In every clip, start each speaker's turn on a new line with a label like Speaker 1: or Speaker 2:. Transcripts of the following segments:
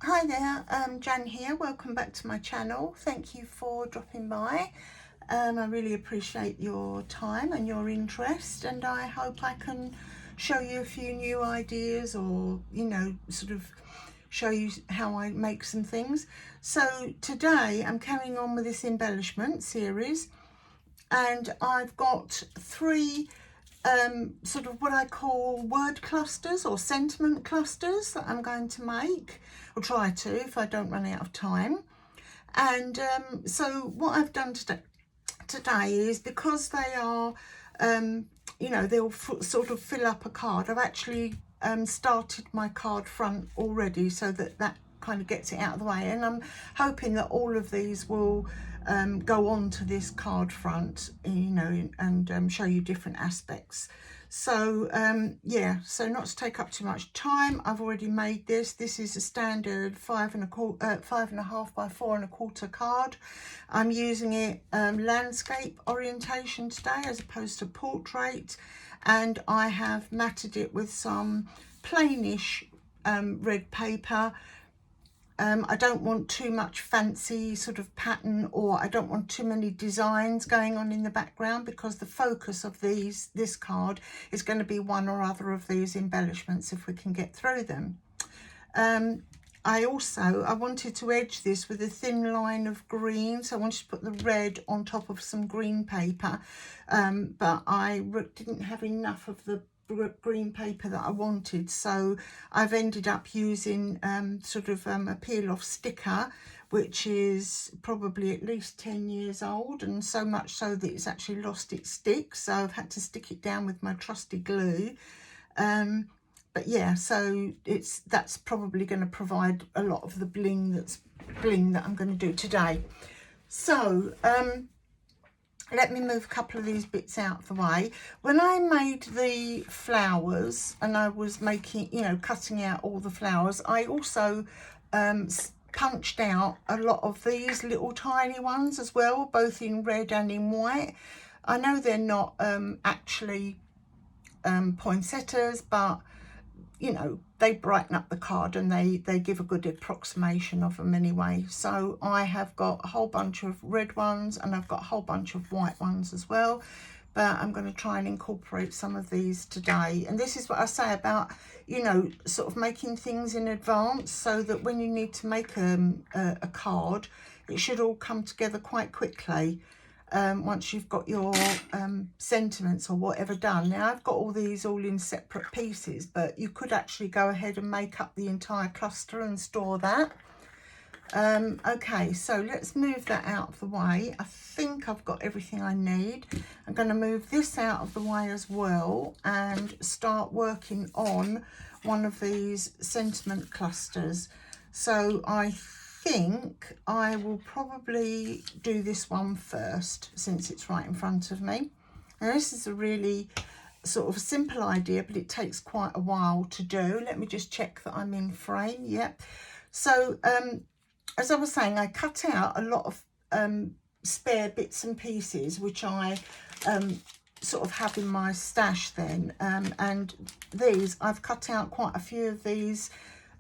Speaker 1: Hi there, Jan here. Welcome back to my channel. Thank you for dropping by. I really appreciate your time and your interest, and I hope I can show you a few new ideas, or sort of show you how I make some things. So today I'm carrying on with this embellishment series, and I've got three sort of what I call word clusters or sentiment clusters that I'm going to make, or try to if I don't run out of time. And so what I've done today is, because they are they'll sort of fill up a card, I've actually started my card front already, so that kind of gets it out of the way, and I'm hoping that all of these will go on to this card front, and show you different aspects. So yeah, so not to take up too much time, I've already made this. This is a standard 5.5 by 4.25 card. I'm using it landscape orientation today as opposed to portrait, and I have matted it with some plainish red paper. I don't want too much fancy sort of pattern, or I don't want too many designs going on in the background, because the focus of this card is going to be one or other of these embellishments if we can get through them. I wanted to edge this with a thin line of green, so I wanted to put the red on top of some green paper, but I didn't have enough of the green paper that I wanted, so I've ended up using a peel off sticker, which is probably at least 10 years old, and so much so that it's actually lost its stick, so I've had to stick it down with my trusty glue. But yeah, so that's probably going to provide a lot of the bling that I'm going to do today. So let me move a couple of these bits out of the way. When I made the flowers and I was making, cutting out all the flowers, I also punched out a lot of these little tiny ones as well, both in red and in white. I know they're not actually poinsettias, but they brighten up the card, and they give a good approximation of them anyway. So I have got a whole bunch of red ones, and I've got a whole bunch of white ones as well, but I'm going to try and incorporate some of these today. And this is what I say about sort of making things in advance, so that when you need to make a card, it should all come together quite quickly. Once you've got your sentiments or whatever done. Now I've got all these all in separate pieces, but you could actually go ahead and make up the entire cluster and store that. Okay, so let's move that out of the way. I think I've got everything I need. I'm going to move this out of the way as well and start working on one of these sentiment clusters. So I think I will probably do this one first, since it's right in front of me. Now this is a really sort of simple idea, but it takes quite a while to do. Let me just check that I'm in frame. Yep. So as I was saying, I cut out a lot of spare bits and pieces, which I sort of have in my stash then, and these, I've cut out quite a few of these.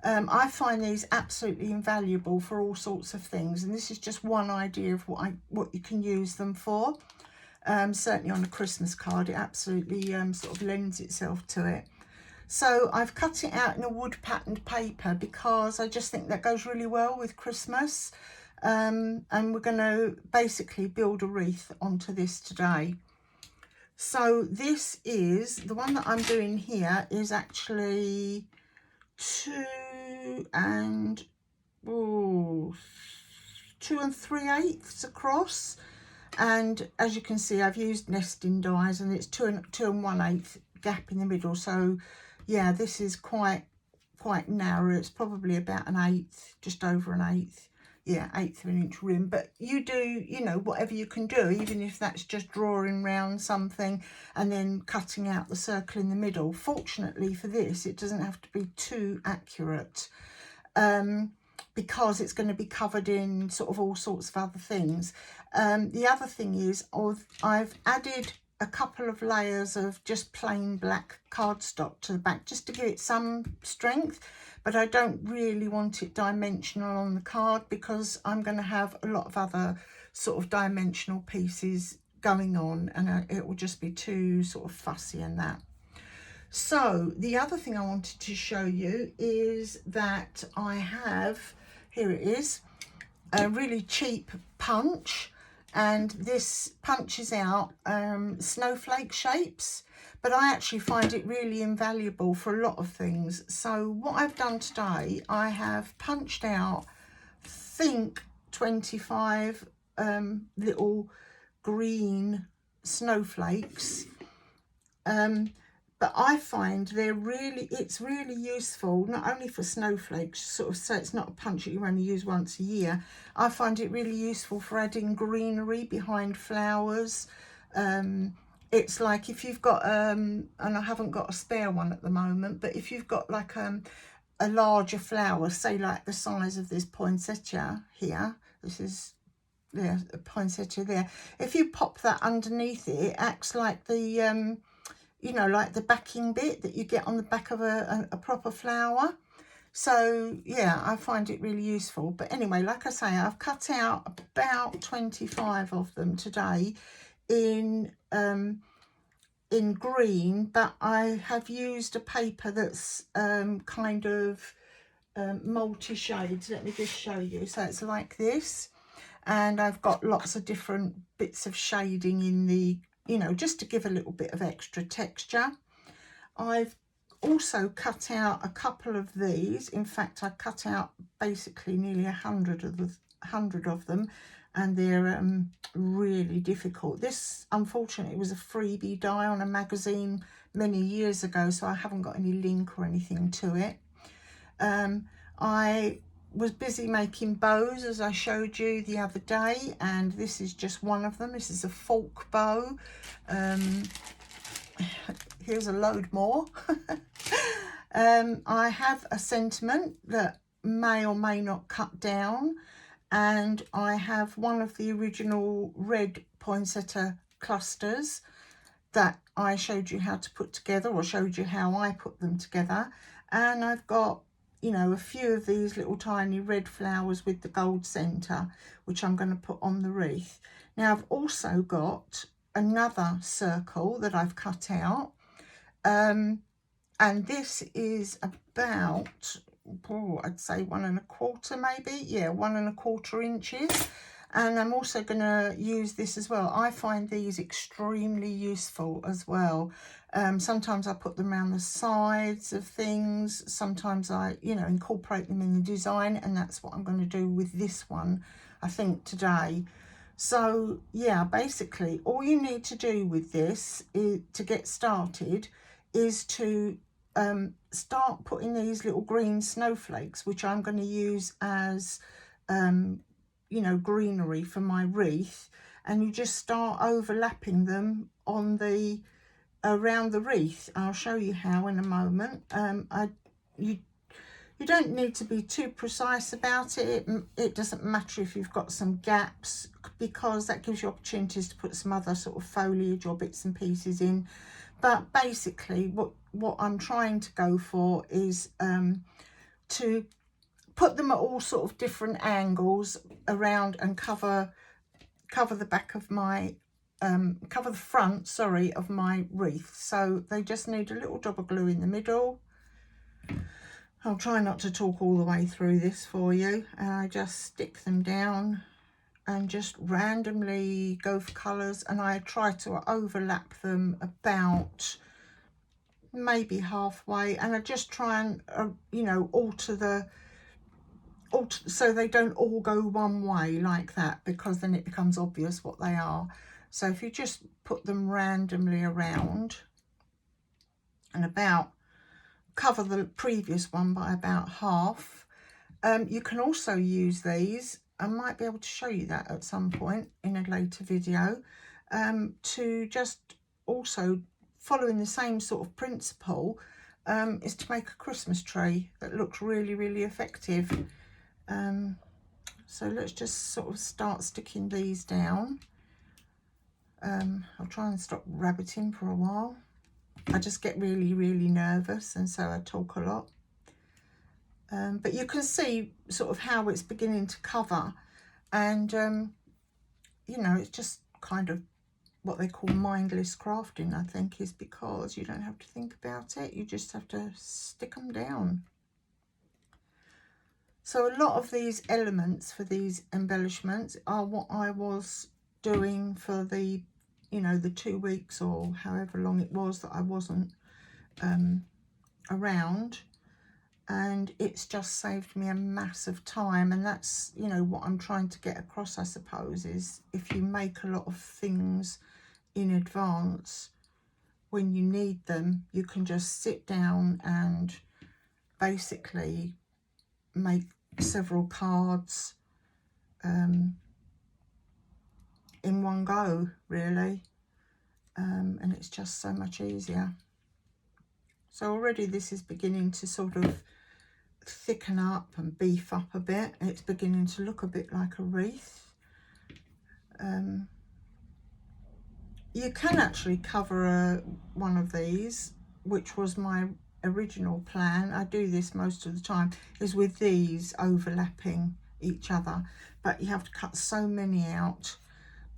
Speaker 1: I find these absolutely invaluable for all sorts of things, and this is just one idea of what you can use them for. Certainly on a Christmas card, it absolutely sort of lends itself to it. So I've cut it out in a wood patterned paper, because I just think that goes really well with Christmas, and we're going to basically build a wreath onto this today. So this is the one that I'm doing here, is actually 2 3/8 across, and as you can see, I've used nesting dies, and it's 2 1/8 gap in the middle. So yeah, this is quite narrow. It's probably about 1/8, just over 1/8. Yeah, 1/8 of an inch rim. But you do, whatever you can do, even if that's just drawing round something and then cutting out the circle in the middle. Fortunately for this, it doesn't have to be too accurate, because it's going to be covered in sort of all sorts of other things. The other thing is, I've added a couple of layers of just plain black cardstock to the back, just to give it some strength, but I don't really want it dimensional on the card because I'm going to have a lot of other sort of dimensional pieces going on, and it will just be too sort of fussy and that. So the other thing I wanted to show you is that I have, here it is, a really cheap punch, and this punches out snowflake shapes, but I actually find it really invaluable for a lot of things. So what I've done today, I have punched out, I think, 25 little green snowflakes, but I find it's really useful, not only for snowflakes, sort of, so it's not a punch that you only use once a year. I find it really useful for adding greenery behind flowers. It's like if you've got, and I haven't got a spare one at the moment, but if you've got like a larger flower, say like the size of this poinsettia here, this is, yeah, a poinsettia there. If you pop that underneath it, it acts like the, you know, like the backing bit that you get on the back of a proper flower. So yeah, I find it really useful. But anyway, like I say, I've cut out about 25 of them today in green, but I have used a paper that's kind of multi-shades. Let me just show you. So it's like this, and I've got lots of different bits of shading in the, you know, just to give a little bit of extra texture. I've also cut out a couple of these. In fact, I cut out basically nearly 100 of them, and they're really difficult. This, unfortunately, was a freebie die on a magazine many years ago, so I haven't got any link or anything to it. I was busy making bows, as I showed you the other day, and this is just one of them. This is a fork bow. Here's a load more. I have a sentiment that may or may not cut down, and I have one of the original red poinsettia clusters that I showed you how to put together, or showed you how I put them together, and I've got, you know, a few of these little tiny red flowers with the gold centre, which I'm going to put on the wreath. Now I've also got another circle that I've cut out, and this is about, I'd say 1 1/4 maybe, yeah, 1 1/4 inches. And I'm also going to use this as well. I find these extremely useful as well. Sometimes I put them around the sides of things. Sometimes I, you know, incorporate them in the design, and that's what I'm going to do with this one, I think, today. So yeah, basically all you need to do with this is, to get started, is to start putting these little green snowflakes, which I'm going to use as you know, greenery for my wreath, and you just start overlapping them on the around the wreath. I'll show you how in a moment. You don't need to be too precise about it. It doesn't matter if you've got some gaps, because that gives you opportunities to put some other sort of foliage or bits and pieces in. But basically what I'm trying to go for is to put them at all sort of different angles around, and cover the back of my cover the front, sorry, of my wreath. So they just need a little dab of glue in the middle. I'll try not to talk all the way through this for you, and I just stick them down and just randomly go for colours, and I try to overlap them about maybe halfway, and I just try and you know, alter so they don't all go one way like that, because then it becomes obvious what they are. So if you just put them randomly around and about cover the previous one by about half. You can also use these, I might be able to show you that at some point in a later video, to just also, following the same sort of principle, is to make a Christmas tree that looks really, really effective. So let's just sort of start sticking these down. I'll try and stop rabbiting for a while. I just get really, really nervous, and so I talk a lot. But you can see sort of how it's beginning to cover, and you know, it's just kind of what they call mindless crafting, I think, is because you don't have to think about it, you just have to stick them down. So a lot of these elements for these embellishments are what I was doing for the, you know, the 2 weeks or however long it was that I wasn't around, and it's just saved me a massive time. And that's, you know, what I'm trying to get across, I suppose, is if you make a lot of things in advance, when you need them, you can just sit down and basically make several cards in one go, really, and it's just so much easier. So already this is beginning to sort of thicken up and beef up a bit. It's beginning to look a bit like a wreath. You can actually cover one of these, which was my original plan. I do this most of the time, is with these overlapping each other, but you have to cut so many out.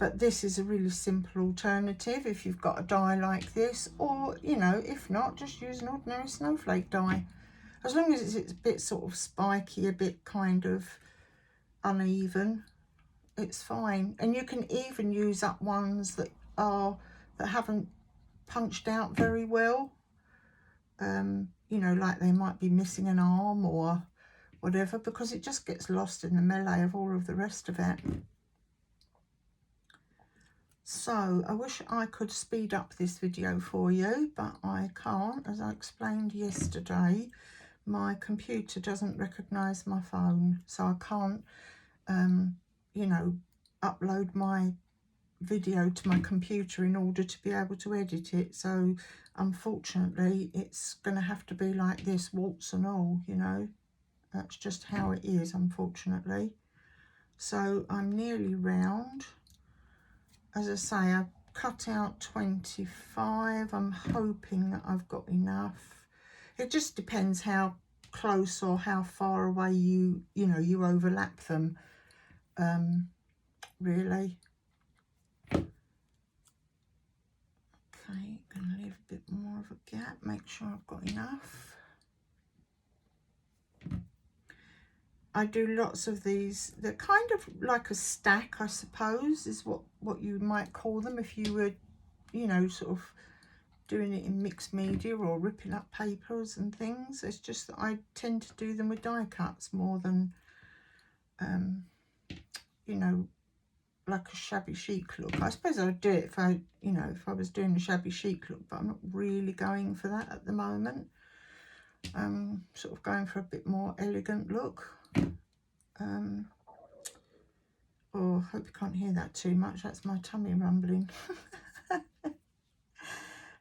Speaker 1: But this is a really simple alternative if you've got a die like this, or, you know, if not, just use an ordinary snowflake die. As long as it's a bit sort of spiky, a bit kind of uneven, it's fine. And you can even use up ones that haven't punched out very well. You know, like they might be missing an arm or whatever, because it just gets lost in the melee of all of the rest of it. So I wish I could speed up this video for you, but I can't. As I explained yesterday, my computer doesn't recognise my phone, so I can't, you know, upload my video to my computer in order to be able to edit it. So unfortunately it's going to have to be like this, warts and all, you know. That's just how it is, unfortunately. So I'm nearly round. As I say, I've cut out 25. I'm hoping that I've got enough. It just depends how close or how far away you know, you overlap them, really. Okay, gonna leave a bit more of a gap, make sure I've got enough. I do lots of these. They're kind of like a stack, I suppose, is what you might call them if you were, you know, sort of doing it in mixed media or ripping up papers and things. It's just that I tend to do them with die cuts more than, you know, like a shabby chic look. I suppose I would do it if I, you know, if I was doing a shabby chic look, but I'm not really going for that at the moment. Sort of going for a bit more elegant look. Oh, I hope you can't hear that too much. That's my tummy rumbling.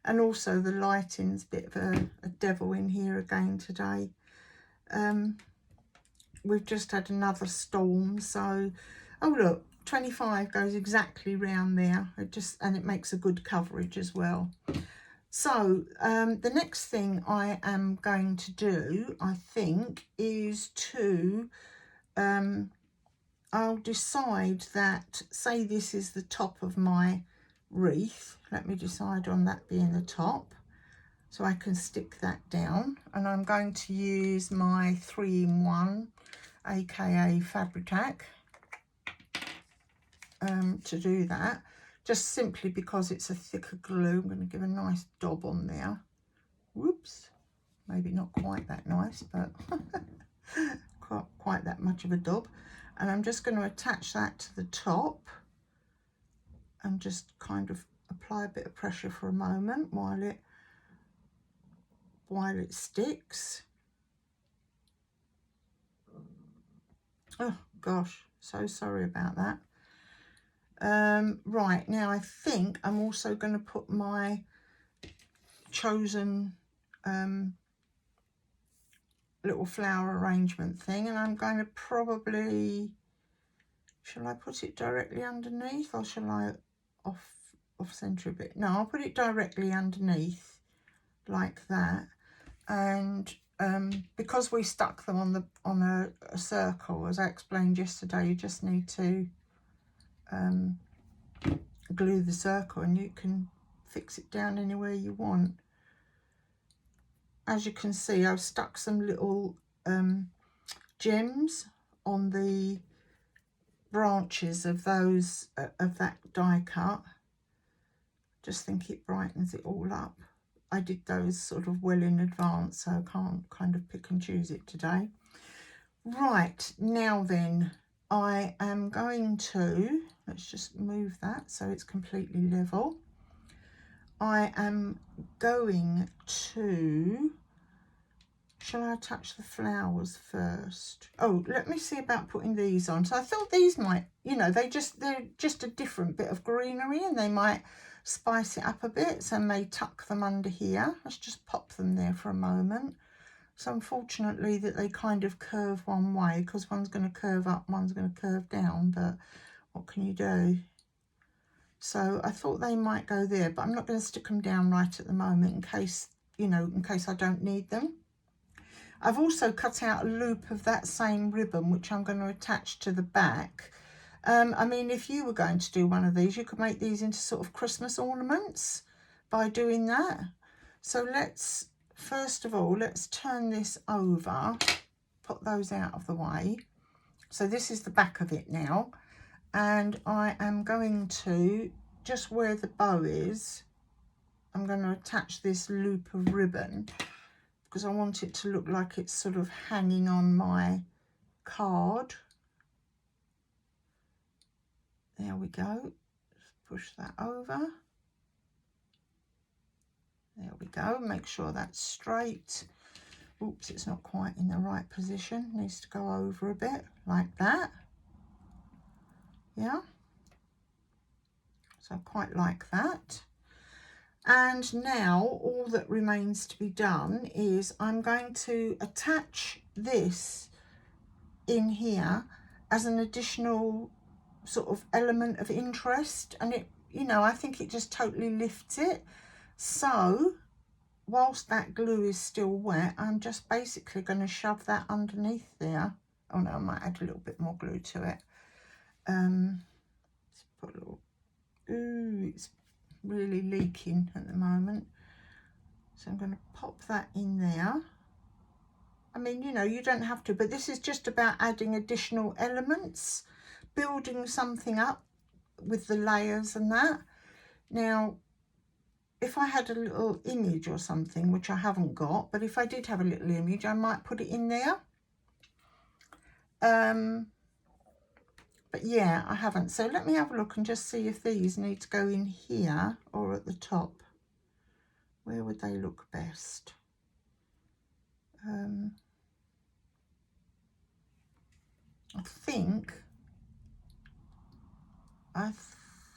Speaker 1: And also the lighting's a bit of a devil in here again today. We've just had another storm, so, oh look, 25 goes exactly round there. And it makes a good coverage as well. So the next thing I am going to do, I think, is to I'll decide that, say this is the top of my wreath. Let me decide on that being the top, so I can stick that down. And I'm going to use my 3-in-1, aka Fabri-Tac, to do that, just simply because it's a thicker glue. I'm going to give a nice daub on there. Whoops, maybe not quite that nice, but quite that much of a daub. And I'm just going to attach that to the top and just kind of apply a bit of pressure for a moment while it sticks. Oh gosh, so sorry about that. Right, now I think I'm also going to put my chosen little flower arrangement thing, and I'm going to probably, shall I put it directly underneath, or shall I off centre a bit. No, I'll put it directly underneath like that. And because we stuck them on a circle, as I explained yesterday, you just need to glue the circle and you can fix it down anywhere you want. As you can see, I've stuck some little gems on the branches of those of that die cut. Just think it brightens it all up. I did those sort of well in advance, so I can't kind of pick and choose it today. Right, now then, I am going to, let's just move that so it's completely level. I am going to, shall I attach the flowers first? Oh, let me see about putting these on. So I thought these might, you know, they're just a different bit of greenery and they might spice it up a bit. So I may tuck them under here. Let's just pop them there for a moment. So unfortunately that they kind of curve one way, because one's going to curve up, one's going to curve down, but what can you do? So I thought they might go there, but I'm not going to stick them down right at the moment in case, you know, in case I don't need them. I've also cut out a loop of that same ribbon, which I'm going to attach to the back. I mean, if you were going to do one of these, you could make these into sort of Christmas ornaments by doing that. So let's, first of all, let's turn this over, put those out of the way. So this is the back of it now. And I am going to, just where the bow is, I'm going to attach this loop of ribbon because I want it to look like it's sort of hanging on my card. There we go. Just push that over. There we go. Make sure that's straight. Oops, it's not quite in the right position. Needs to go over a bit like that. Yeah. So I quite like that. And now all that remains to be done is I'm going to attach this in here as an additional sort of element of interest, and it, you know, I think it just totally lifts it. So whilst that glue is still wet, I'm just basically going to shove that underneath there. Oh no, I might add a little bit more glue to it. Let's put a little, ooh, it's really leaking at the moment. So I'm going to pop that in there. I mean, you know, you don't have to, but this is just about adding additional elements, building something up with the layers and that. Now, if I had a little image or something, which I haven't got, but if I did have a little image, I might put it in there. But yeah, I haven't. So let me have a look and just see if these need to go in here or at the top. Where would they look best? I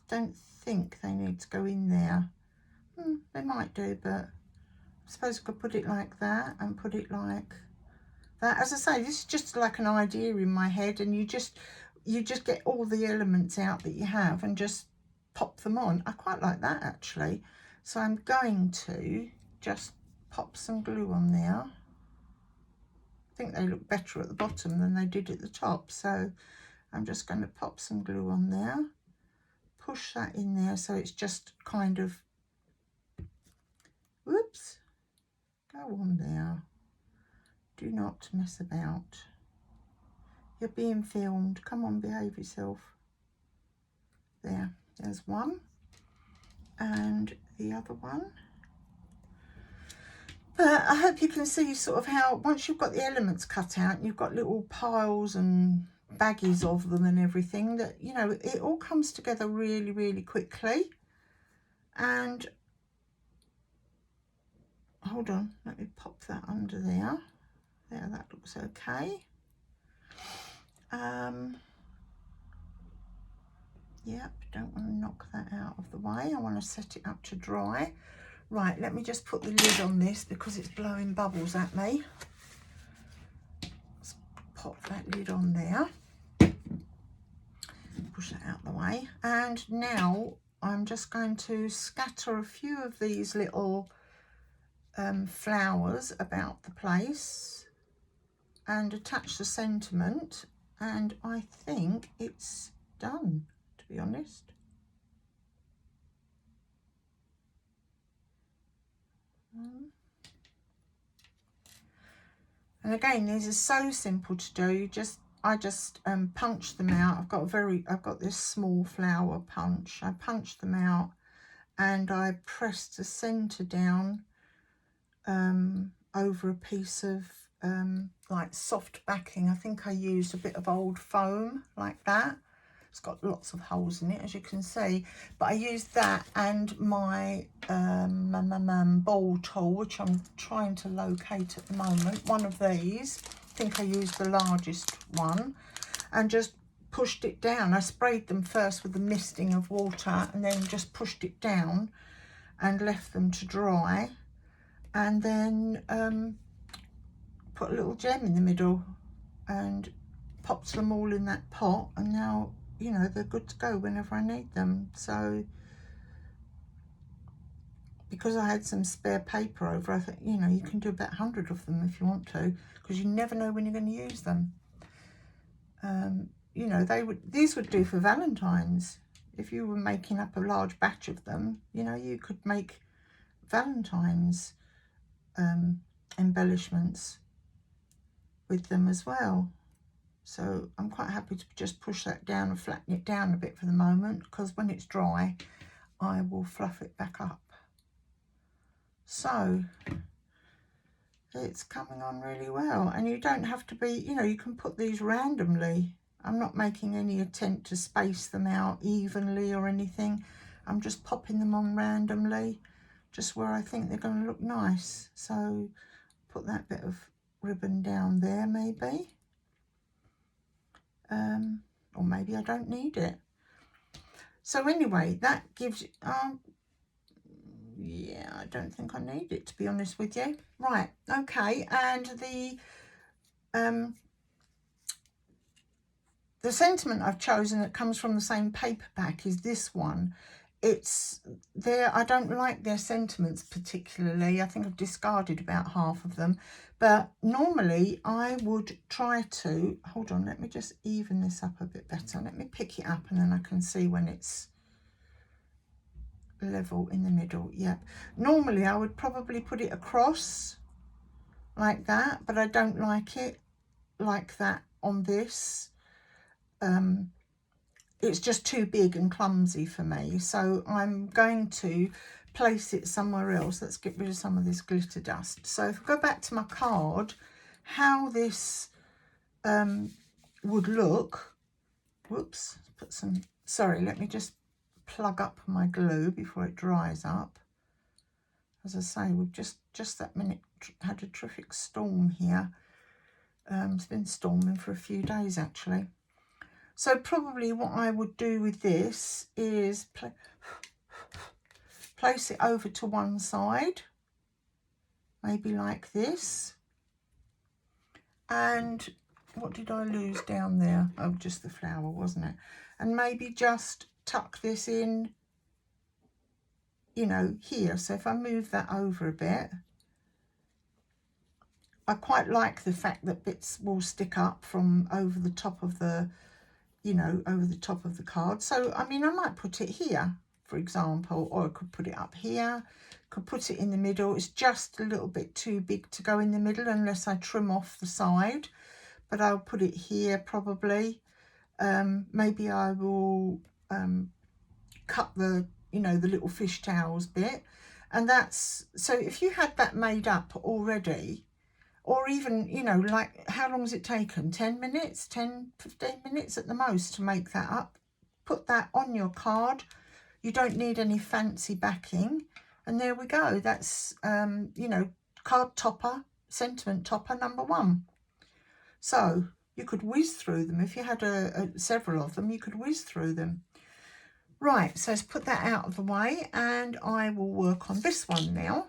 Speaker 1: don't think they need to go in there. They might do, but I suppose I could put it like that and put it like that. As I say, this is just like an idea in my head, and you just get all the elements out that you have and just pop them on. I quite like that actually. So I'm going to just pop some glue on there. I think they look better at the bottom than they did at the top, so I'm just going to pop some glue on there, push that in there so it's just kind of, whoops, go on there. Do not mess about. You're being filmed. Come on, behave yourself. There's one. And the other one. But I hope you can see sort of how, once you've got the elements cut out, and you've got little piles and baggies of them and everything, that, you know, it all comes together really, really quickly. And hold on, let me pop that under there. There, that looks okay. Yep, don't want to knock that out of the way. I want to set it up to dry. Right, let me just put the lid on this because it's blowing bubbles at me. Let's pop that lid on there. Push that out the way. And now I'm just going to scatter a few of these little flowers about the place and attach the sentiment, and I think it's done, to be honest. And again, these are so simple to do. I just punch them out. I've got this small flower punch. I punch them out and I press the center down over a piece of like soft backing. I think I used a bit of old foam like that. It's got lots of holes in it, as you can see, but I used that and my ball tool, which I'm trying to locate at the moment, one of these. I think I used the largest one, and just pushed it down. I sprayed them first with the misting of water and then just pushed it down and left them to dry, and then put a little gem in the middle and popped them all in that pot, and now, you know, they're good to go whenever I need them. So because I had some spare paper over, I thought, you know, you can do about 100 of them if you want to, because you never know when you're going to use them. You know, these would do for Valentine's. If you were making up a large batch of them, you know, you could make Valentine's embellishments with them as well. So I'm quite happy to just push that down and flatten it down a bit for the moment, because when it's dry, I will fluff it back up. So it's coming on really well, and you don't have to be, you know, you can put these randomly. I'm not making any attempt to space them out evenly or anything. I'm just popping them on randomly, just where I think they're going to look nice. So put that bit of ribbon down there maybe. Or maybe I don't need it. So anyway, that gives, yeah, I don't think I need it, to be honest with you. Right, okay, and the sentiment I've chosen that comes from the same paper pack is this one. It's there. I don't like their sentiments particularly. I think I've discarded about half of them, but normally I would try to, hold on, let me just even this up a bit better. Let me pick it up and then I can see when it's level in the middle. Yep. Normally I would probably put it across like that, but I don't like it like that on this. It's just too big and clumsy for me, so I'm going to place it somewhere else. Let's get rid of some of this glitter dust. So if I go back to my card, how this would look, whoops, put some, sorry, let me just plug up my glue before it dries up. As I say, we've just that minute had a terrific storm here. It's been storming for a few days actually. So probably what I would do with this is place it over to one side, maybe like this. And what did I lose down there? Oh, just the flower, wasn't it? And maybe just tuck this in, you know, here. So if I move that over a bit, I quite like the fact that bits will stick up from over the top of the, you know, over the top of the card. So, I mean, I might put it here, for example, or I could put it up here, could put it in the middle. It's just a little bit too big to go in the middle unless I trim off the side, but I'll put it here probably. Maybe I will cut the, you know, the little fish towels bit. And that's, so if you had that made up already, or even, you know, like, how long has it taken? 10 minutes, 10, 15 minutes at the most to make that up. Put that on your card. You don't need any fancy backing. And there we go. That's, you know, card topper, sentiment topper #1. So you could whiz through them. If you had several of them, you could whiz through them. Right, so let's put that out of the way and I will work on this one now.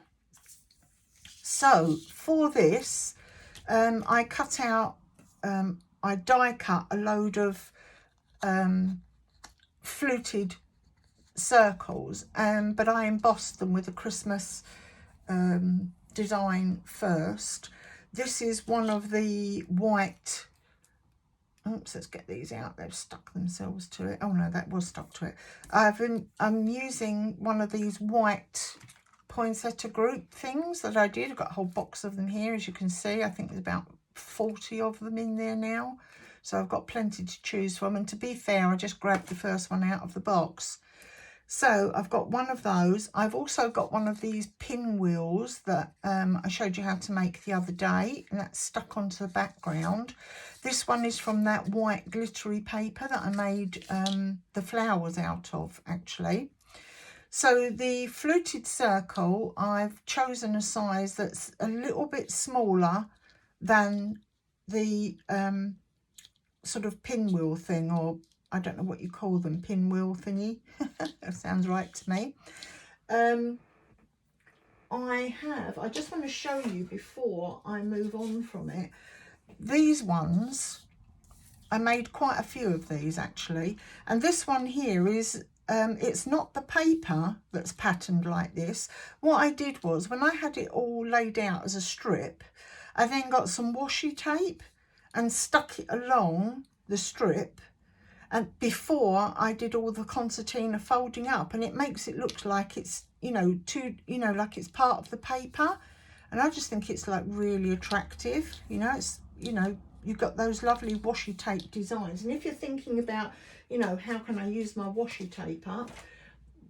Speaker 1: So for this, I cut out, I die cut a load of fluted circles, but I embossed them with a Christmas design first. This is one of the white, oops, let's get these out, they've stuck themselves to it. Oh no, that was stuck to it. I'm using one of these white poinsettia group things that I did. I've got a whole box of them here, as you can see. I think there's about 40 of them in there now, so I've got plenty to choose from. And to be fair, I just grabbed the first one out of the box. So I've got one of those. I've also got one of these pinwheels that I showed you how to make the other day, and that's stuck onto the background. This one is from that white glittery paper that I made the flowers out of, actually. So the fluted circle, I've chosen a size that's a little bit smaller than the sort of pinwheel thing, or I don't know what you call them, pinwheel thingy. That sounds right to me. I just want to show you before I move on from it. These ones, I made quite a few of these actually. And this one here is, it's not the paper that's patterned like this. What I did was, when I had it all laid out as a strip, I then got some washi tape and stuck it along the strip, and before I did all the concertina folding up, and it makes it look like it's, like it's part of the paper. And I just think it's like really attractive. It's, you've got those lovely washi tape designs. And if you're thinking about, how can I use my washi tape up,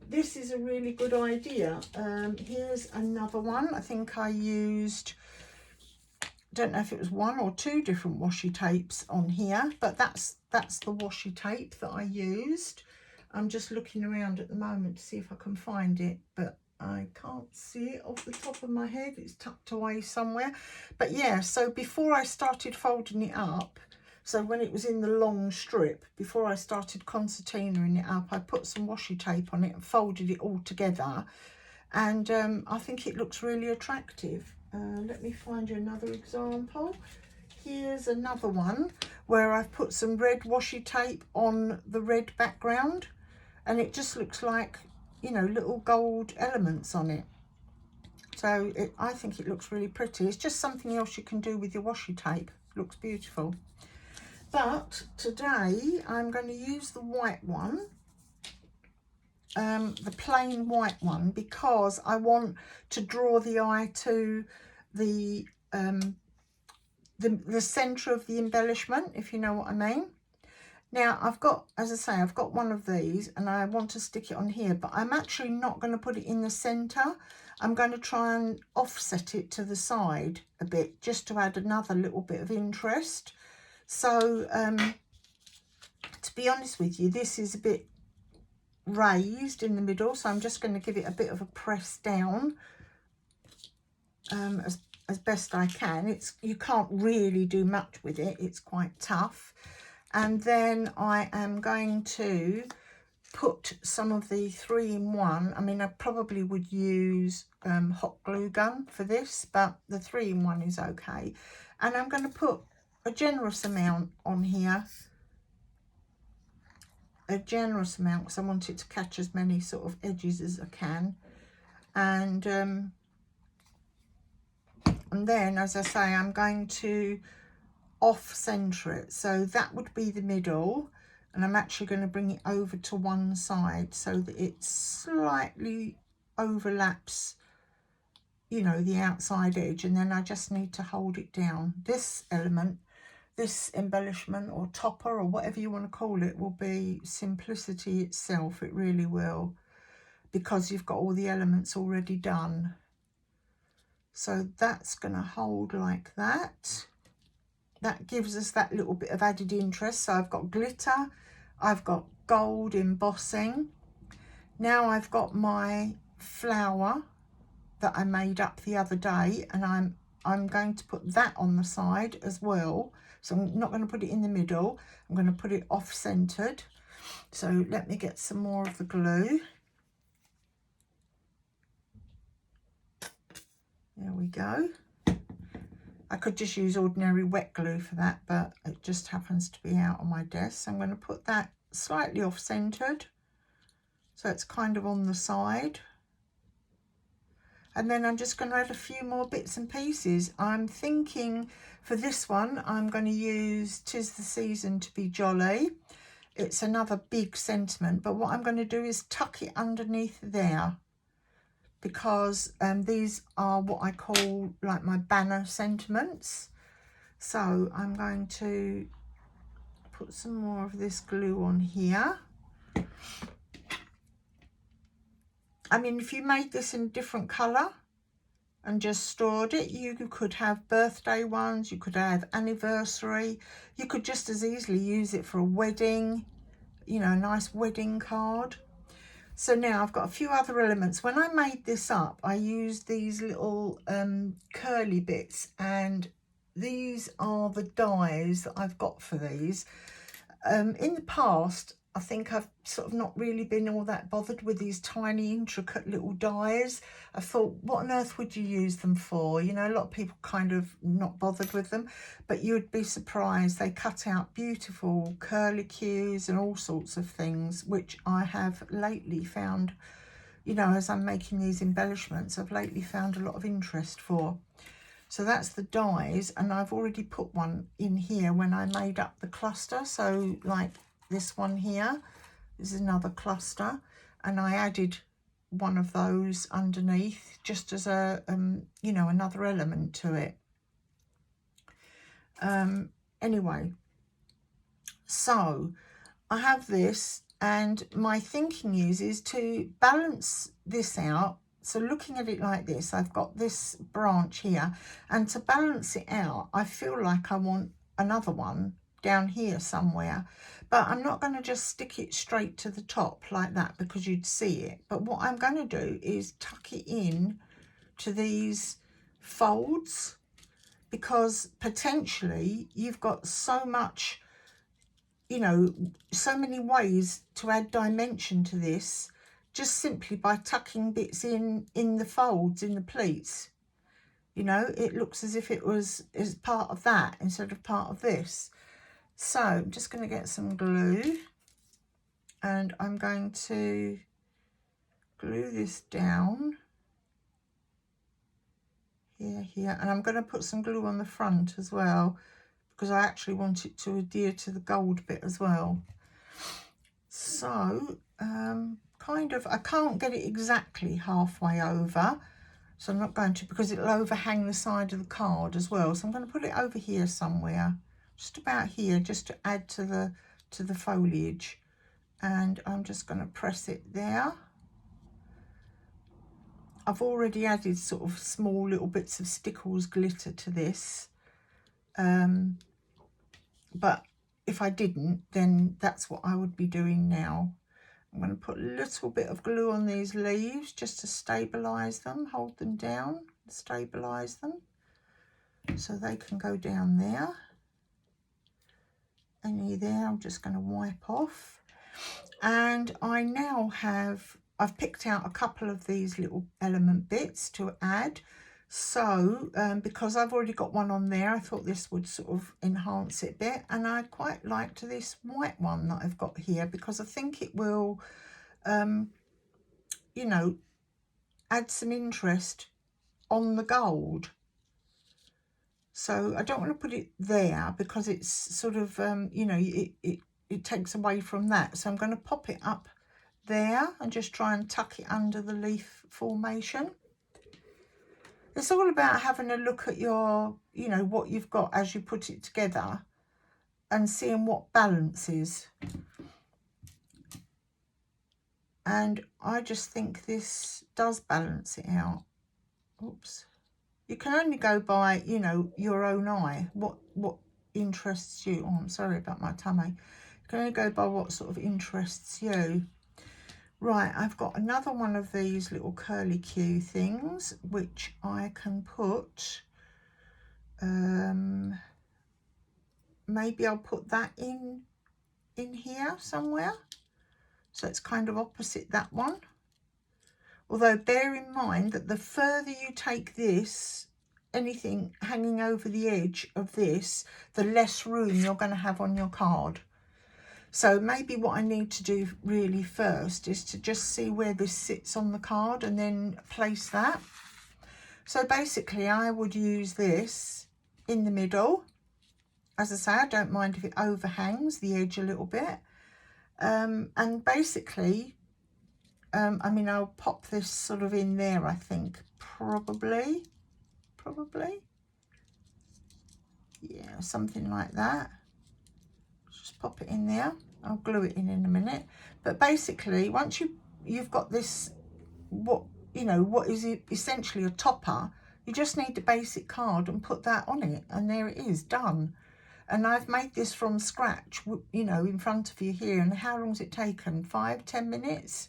Speaker 1: this is a really good idea. Here's another one. I think I used, don't know if it was 1 or 2 different washi tapes on here, but that's the washi tape that I used. I'm just looking around at the moment to see if I can find it, but I can't see it off the top of my head. It's tucked away somewhere. But yeah, so before I started folding it up, so when it was in the long strip, before I started concertinaing it up, I put some washi tape on it and folded it all together. And I think it looks really attractive. Let me find you another example. Here's another one where I've put some red washi tape on the red background, and it just looks like, little gold elements on it. So I think it looks really pretty. It's just something else you can do with your washi tape. It looks beautiful. But today I'm going to use the white one, the plain white one, because I want to draw the eye to the center of the embellishment, if you know what I mean. Now I've got, as I say, I've got one of these and I want to stick it on here, but I'm actually not going to put it in the center. I'm going to try and offset it to the side a bit, just to add another little bit of interest. So to be honest with you, this is a bit raised in the middle, so I'm just going to give it a bit of a press down as best I can. You can't really do much with it, it's quite tough. And then I am going to put some of the 3-in-1. I mean, I probably would use hot glue gun for this, but the 3-in-1 is okay. And I'm going to put a generous amount on here, because I want it to catch as many sort of edges as I can. And then, as I say, I'm going to off-center it, so that would be the middle, and I'm actually going to bring it over to one side so that it slightly overlaps, the outside edge, and then I just need to hold it down. This element, this embellishment or topper or whatever you want to call it, will be simplicity itself. It really will, because you've got all the elements already done. So that's going to hold like that. That gives us that little bit of added interest. So I've got glitter, I've got gold embossing. Now I've got my flower that I made up the other day, and I'm going to put that on the side as well. So I'm not going to put it in the middle, I'm going to put it off-centered. So let me get some more of the glue. There we go. I could just use ordinary wet glue for that, but it just happens to be out on my desk. So I'm going to put that slightly off-centered So it's kind of on the side. And then I'm just going to add a few more bits and pieces. I'm thinking for this one, I'm going to use 'Tis the Season to Be Jolly. It's another big sentiment, but what I'm going to do is tuck it underneath there, because these are what I call like my banner sentiments. So I'm going to put some more of this glue on here. I mean, if you made this in a different colour and just stored it, you could have birthday ones, you could have anniversary, you could just as easily use it for a wedding, you know, a nice wedding card. So now I've got a few other elements. When I made this up, I used these little curly bits, and these are the dies that I've got for these. In the past, I think I've sort of not really been all that bothered with these tiny intricate little dies. I thought, what on earth would you use them for? You know, a lot of people kind of not bothered with them, but you'd be surprised. They cut out beautiful curlicues and all sorts of things, which I have lately found, you know, as I'm making these embellishments, I've lately found a lot of interest for. So that's the dies, and I've already put one in here when I made up the cluster. So like this one here, this is another cluster, and I added one of those underneath just as a, you know, another element to it. Anyway, so I have this, and my thinking is to balance this out. So looking at it like this, I've got this branch here, and to balance it out, I feel like I want another one down here somewhere, but I'm not going to just stick it straight to the top like that because you'd see it. But what I'm going to do is tuck it in to these folds, because potentially you've got so much, you know, so many ways to add dimension to this, just simply by tucking bits in the folds, in the pleats. You know, it looks as if it was as part of that instead of part of this. So I'm just going to get some glue, and I'm going to glue this down here, and I'm going to put some glue on the front as well, because I actually want it to adhere to the gold bit as well. So kind of, I can't get it exactly halfway over, so I'm not going to, because it'll overhang the side of the card as well. So I'm going to put it over here somewhere, just about here, just to add to the foliage, and I'm just going to press it there. I've already added sort of small little bits of Stickles glitter to this, but if I didn't, then that's what I would be doing now. I'm going to put a little bit of glue on these leaves just to stabilise them, hold them down, stabilise them, so they can go down there. Any there I'm just going to wipe off. And I now have, I've picked out a couple of these little element bits to add. So because I've already got one on there, I thought this would sort of enhance it a bit, and I quite liked this white one that I've got here, because I think it will you know, add some interest on the gold. So I don't want to put it there because it's sort of you know, it takes away from that. So I'm going to pop it up there and just try and tuck it under the leaf formation. It's all about having a look at your, you know, what you've got as you put it together and seeing what balances. And I just think this does balance it out. Oops. You can only go by, you know, your own eye, what interests you. Oh, I'm sorry about my tummy. You can only go by what sort of interests you. Right, I've got another one of these little curlicue things, which I can put, maybe I'll put that in here somewhere. So it's kind of opposite that one. Although bear in mind that the further you take this, anything hanging over the edge of this, the less room you're going to have on your card. So maybe what I need to do really first is to just see where this sits on the card and then place that. So basically I would use this in the middle. As I say, I don't mind if it overhangs the edge a little bit. And basically, I mean, I'll pop this sort of in there, I think, probably. Yeah, something like that. Just pop it in there. I'll glue it in a minute. But basically, once you've got this, what is essentially a topper, you just need the basic card and put that on it, and there it is, done. And I've made this from scratch, in front of you here. And how long's it taken? 5-10 minutes.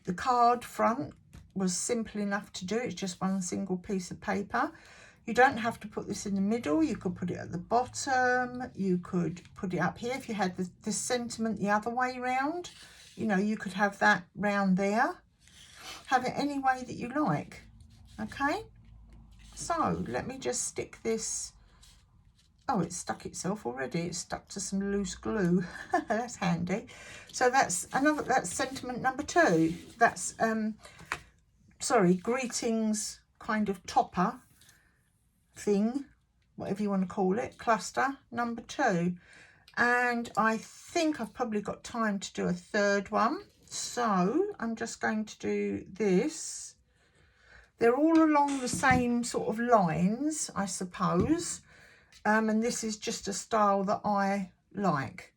Speaker 1: The card front was simple enough to do. It's just one single piece of paper. You don't have to put this in the middle. You could put it at the bottom. You could put it up here. If you had the sentiment the other way round, you could have that round there. Have it any way that you like. Okay. So let me just stick this. Oh, it's stuck itself already. It's stuck to some loose glue. That's handy. So that's sentiment number 2. That's greetings kind of topper thing, whatever you want to call it, cluster number 2. And I think I've probably got time to do a third one. So I'm just going to do this. They're all along the same sort of lines, I suppose. And this is just a style that I like.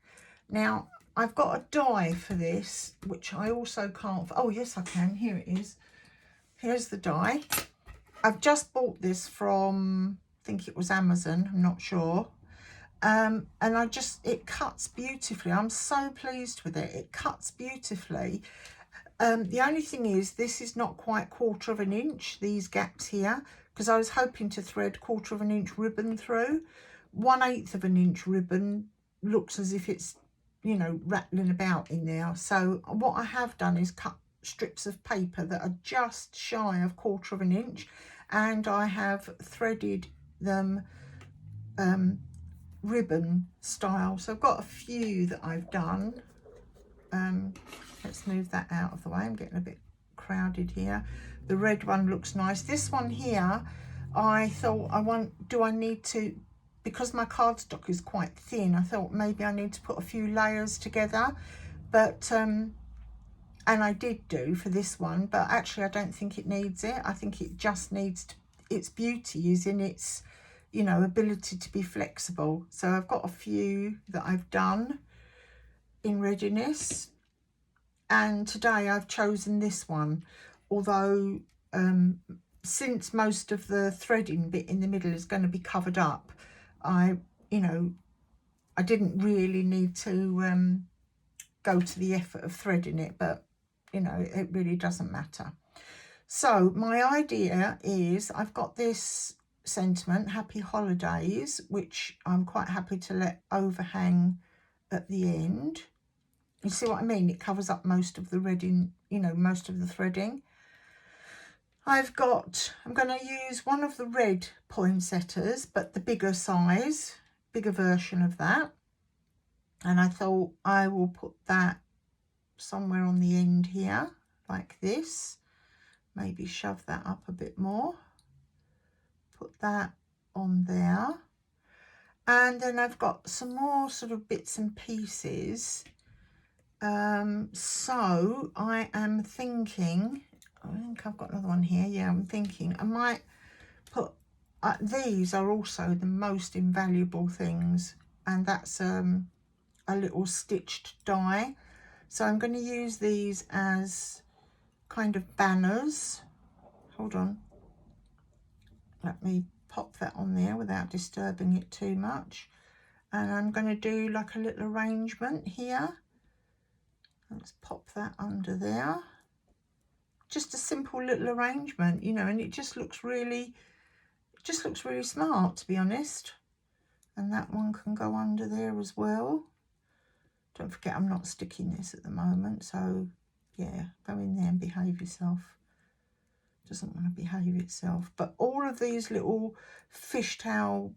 Speaker 1: Now, I've got a die for this, which I also can't... Oh, yes, I can. Here it is. Here's the die. I've just bought this from, I think it was Amazon. I'm not sure. And it cuts beautifully. I'm so pleased with it. It cuts beautifully. The only thing is, this is not quite 1/4 of an inch, these gaps here, because I was hoping to thread 1/4 of an inch ribbon through. 1/8 of an inch ribbon looks as if it's, rattling about in there. So what I have done is cut strips of paper that are just shy of 1/4 of an inch, and I have threaded them ribbon style. So I've got a few that I've done. Let's move that out of the way. I'm getting a bit crowded here. The red one looks nice. This one here, I thought do I need to, because my cardstock is quite thin, I thought maybe I need to put a few layers together. But, and I did do for this one, but actually I don't think it needs it. I think it just needs its beauty is in its, ability to be flexible. So I've got a few that I've done in readiness. And today I've chosen this one, although since most of the threading bit in the middle is going to be covered up, I didn't really need to go to the effort of threading it, but it really doesn't matter. So my idea is, I've got this sentiment, Happy Holidays, which I'm quite happy to let overhang at the end. You see what I mean? It covers up most of the redding, most of the threading. I'm going to use one of the red poinsettias, but the bigger size, bigger version of that. And I thought I will put that somewhere on the end here, like this. Maybe shove that up a bit more. Put that on there. And then I've got some more sort of bits and pieces. So I am thinking, I think I've got another one here. Yeah, I'm thinking I might put, these are also the most invaluable things, and that's a little stitched die. So I'm going to use these as kind of banners. Hold on. Let me pop that on there without disturbing it too much. And I'm going to do like a little arrangement here. Let's pop that under there. Just a simple little arrangement, and it just looks really smart, to be honest. And that one can go under there as well. Don't forget, I'm not sticking this at the moment, so yeah, go in there and behave yourself. Doesn't want to behave itself. But all of these little fishtail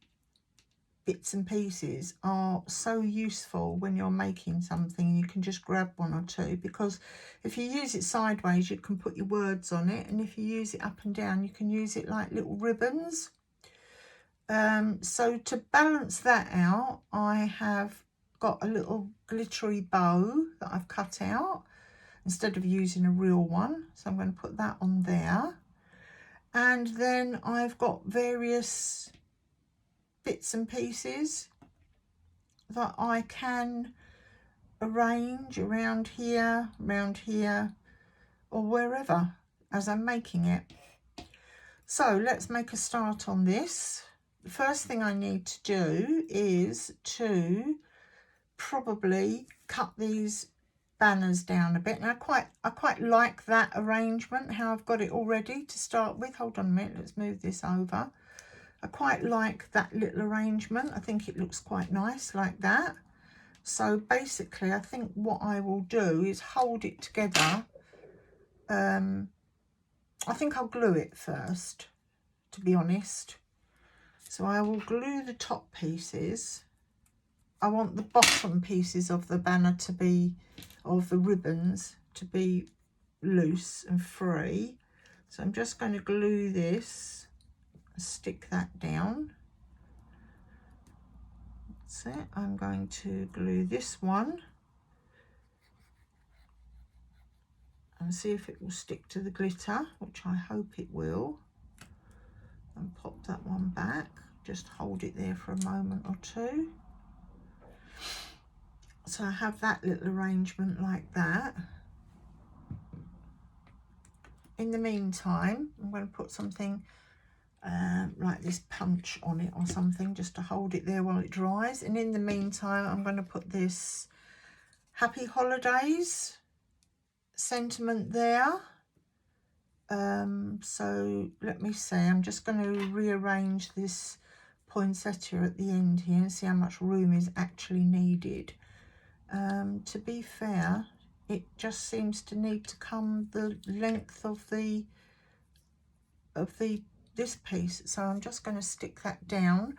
Speaker 1: bits and pieces are so useful when you're making something. You can just grab one or two, because if you use it sideways you can put your words on it, and if you use it up and down you can use it like little ribbons. So to balance that out, I have got a little glittery bow that I've cut out instead of using a real one, so I'm going to put that on there. And then I've got various bits and pieces that I can arrange around here, or wherever as I'm making it. So let's make a start on this. The first thing I need to do is to probably cut these banners down a bit. And I quite like that arrangement, how I've got it all ready to start with. Hold on a minute, let's move this over. I quite like that little arrangement. I think it looks quite nice like that. So basically I think what I will do is hold it together. I think I'll glue it first, to be honest. So I will glue the top pieces. I want the bottom pieces of the banner to be, of the ribbons, to be loose and free. So I'm just going to glue this, stick that down. That's it. I'm going to glue this one and see if it will stick to the glitter, which I hope it will. And pop that one back. Just hold it there for a moment or two. So I have that little arrangement like that. In the meantime, I'm going to put something like this punch on it or something, just to hold it there while it dries. And in the meantime, I'm going to put this Happy Holidays sentiment there. So let me see, I'm just going to rearrange this poinsettia at the end here and see how much room is actually needed. To be fair, it just seems to need to come the length of this piece, so I'm just going to stick that down.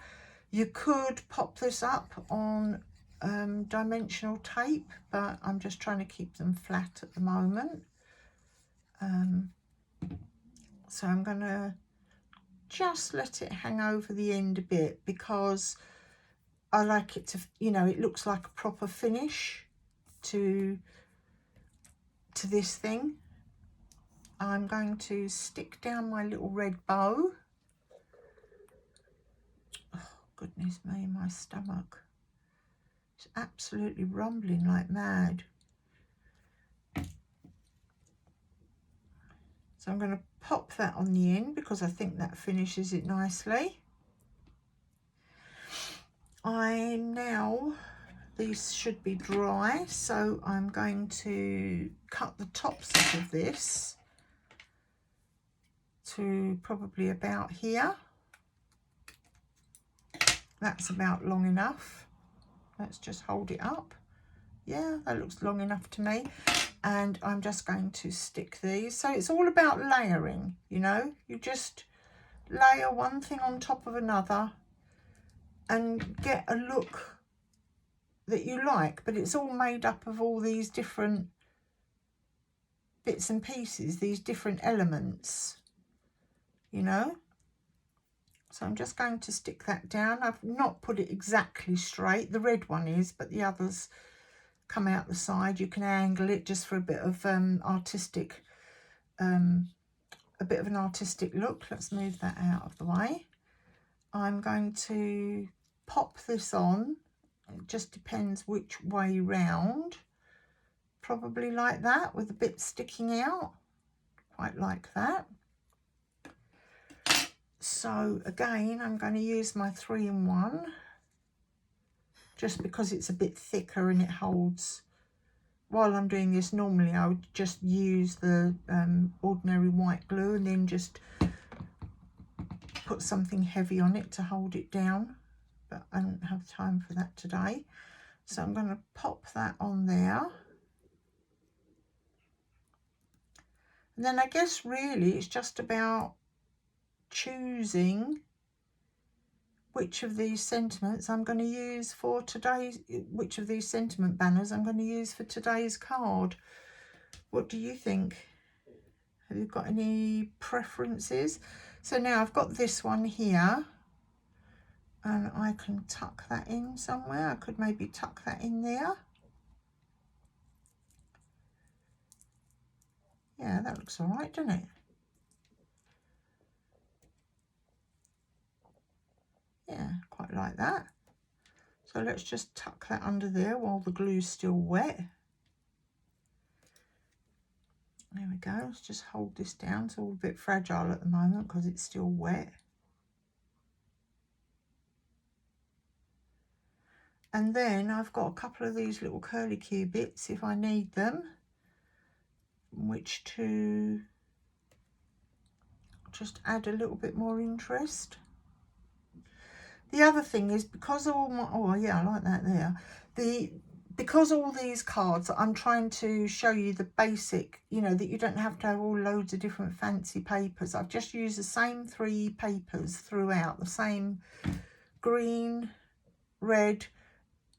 Speaker 1: You could pop this up on dimensional tape, but I'm just trying to keep them flat at the moment. So I'm going to just let it hang over the end a bit, because I like it to, you know, it looks like a proper finish to this thing. I'm going to stick down my little red bow. Oh, goodness me, my stomach is absolutely rumbling like mad. So I'm going to pop that on the end because I think that finishes it nicely. These should be dry, so I'm going to cut the tops of this to probably about here. That's about long enough. Let's just hold it up. Yeah, that looks long enough to me. And I'm just going to stick these. So it's all about layering, you know. You just layer one thing on top of another and get a look that you like, but it's all made up of all these different bits and pieces, these different elements, you know. So I'm just going to stick that down. I've not put it exactly straight. The red one is, but the others come out the side. You can angle it just for a bit of artistic, a bit of an artistic look. Let's move that out of the way. I'm going to pop this on. It just depends which way round. Probably like that, with a bit sticking out. Quite like that. So again, I'm going to use my 3-in-1 just because it's a bit thicker and it holds. While I'm doing this, normally I would just use the ordinary white glue and then just put something heavy on it to hold it down, but I don't have time for that today. So I'm going to pop that on there. And then I guess really it's just about choosing which of these sentiments I'm going to use for today's, which of these sentiment banners I'm going to use for today's card. What do you think? Have you got any preferences? So now I've got this one here, and I can tuck that in somewhere. I could maybe tuck that in there. Yeah, that looks all right, doesn't it? Yeah, quite like that. So let's just tuck that under there while the glue's still wet. There we go. Let's just hold this down. It's all a bit fragile at the moment because it's still wet. And then I've got a couple of these little curly Q bits if I need them, which to just add a little bit more interest. The other thing is, because all my, oh yeah, I like that there. Because all these cards, I'm trying to show you the basic, you know, that you don't have to have all loads of different fancy papers. I've just used the same 3 papers throughout, the same green, red,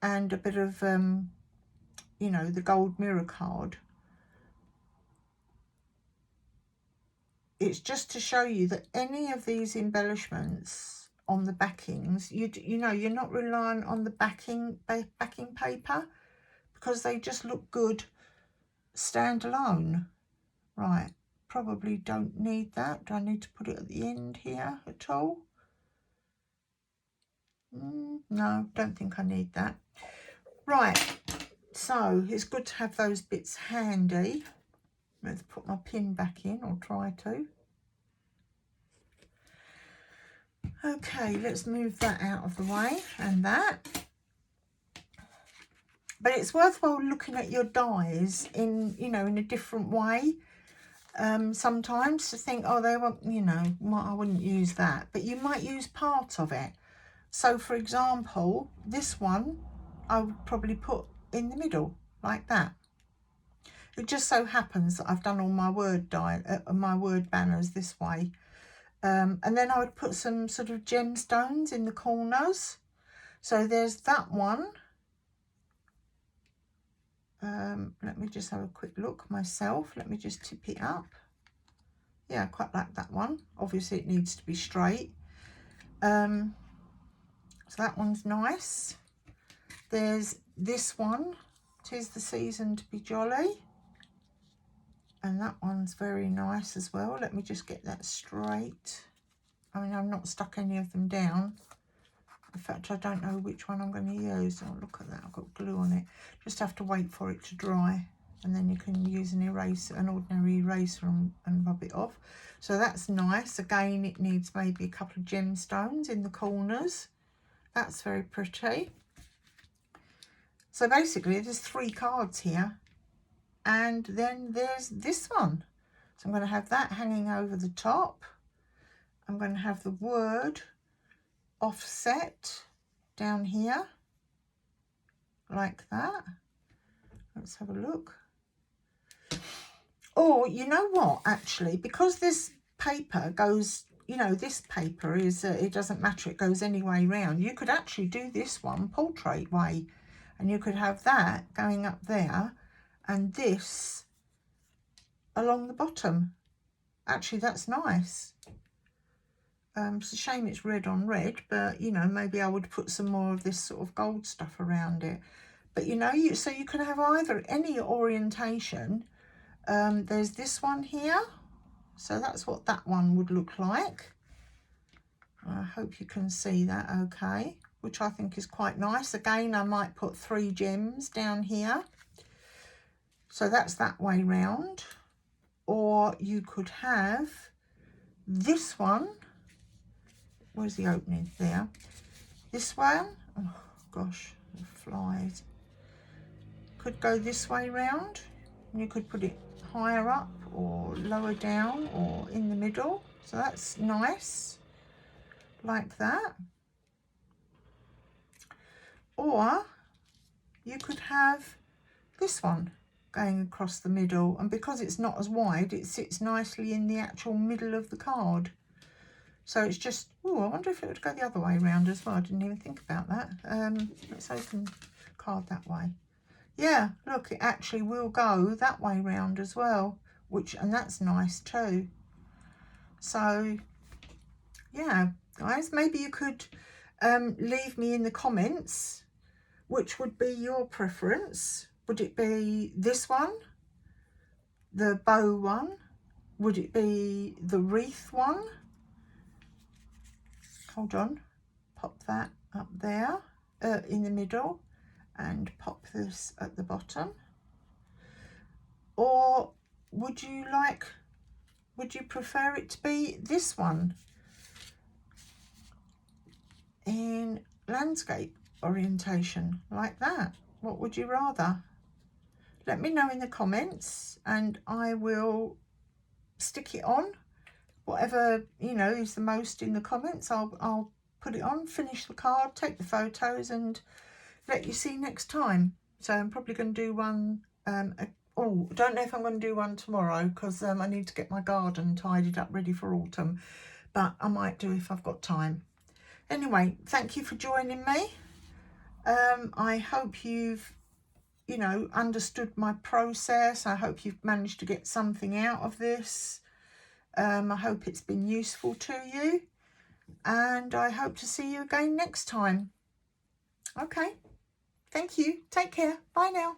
Speaker 1: and a bit of, you know, the gold mirror card. It's just to show you that any of these embellishments on the backings, you know, you're not relying on the backing paper, because they just look good standalone. Right, probably don't need that. Do I need to put it at the end here at all? No, don't think I need that. Right, so it's good to have those bits handy. Let's put my pin back in, or try to. Okay, let's move that out of the way, and that. But it's worthwhile looking at your dies in, you know, in a different way. Sometimes to think, oh, they won't, you know, I wouldn't use that, but you might use part of it. So for example, this one I would probably put in the middle like that. It just so happens that I've done all my word my word banners this way. And then I would put some sort of gemstones in the corners. So there's that one. Let me just have a quick look myself. Let me just tip it up. Yeah, I quite like that one. Obviously it needs to be straight. So that one's nice. There's this one, 'Tis the Season to be Jolly. And that one's very nice as well. Let me just get that straight. I mean, I've not stuck any of them down. In fact, I don't know which one I'm going to use. Oh, look at that, I've got glue on it. Just have to wait for it to dry, and then you can use an eraser, an ordinary eraser, and rub it off. So that's nice. Again, it needs maybe a couple of gemstones in the corners. That's very pretty. So basically there's 3 cards here, and then there's this one. So I'm going to have that hanging over the top. I'm going to have the word offset down here like that. Let's have a look. Or you know what, actually, because this paper goes, you know, this paper is it doesn't matter, it goes any way round. You could actually do this one portrait way, and you could have that going up there and this along the bottom. Actually, that's nice. It's a shame it's red on red, but you know, maybe I would put some more of this sort of gold stuff around it. But you know, so you can have either any orientation. There's this one here, so that's what that one would look like. I hope you can see that okay, which I think is quite nice. Again, I might put 3 gems down here, so that's that way round. Or you could have this one. Where's the opening? There. This one, oh gosh, the flies. Could go this way round, and you could put it higher up or lower down or in the middle. So that's nice, like that. Or you could have this one going across the middle, and because it's not as wide, it sits nicely in the actual middle of the card. So it's just, oh, I wonder if it would go the other way around as well. I didn't even think about that. Let's open card that way. Yeah, look, it actually will go that way round as well, and that's nice too. So yeah, guys, maybe you could leave me in the comments which would be your preference. Would it be this one, the bow one? Would it be the wreath one? Hold on, pop that up there in the middle and pop this at the bottom. Or would you prefer it to be this one in landscape orientation, like that? What would you rather? Let me know in the comments and I will stick it on. Whatever, you know, is the most in the comments, I'll put it on, finish the card, take the photos and let you see next time. So I'm probably going to do one, oh, don't know if I'm going to do one tomorrow because I need to get my garden tidied up ready for autumn, but I might do if I've got time. Anyway, thank you for joining me. I hope you've, you know, understood my process. I hope you've managed to get something out of this. I hope it's been useful to you, and I hope to see you again next time. Okay, thank you. Take care. Bye now.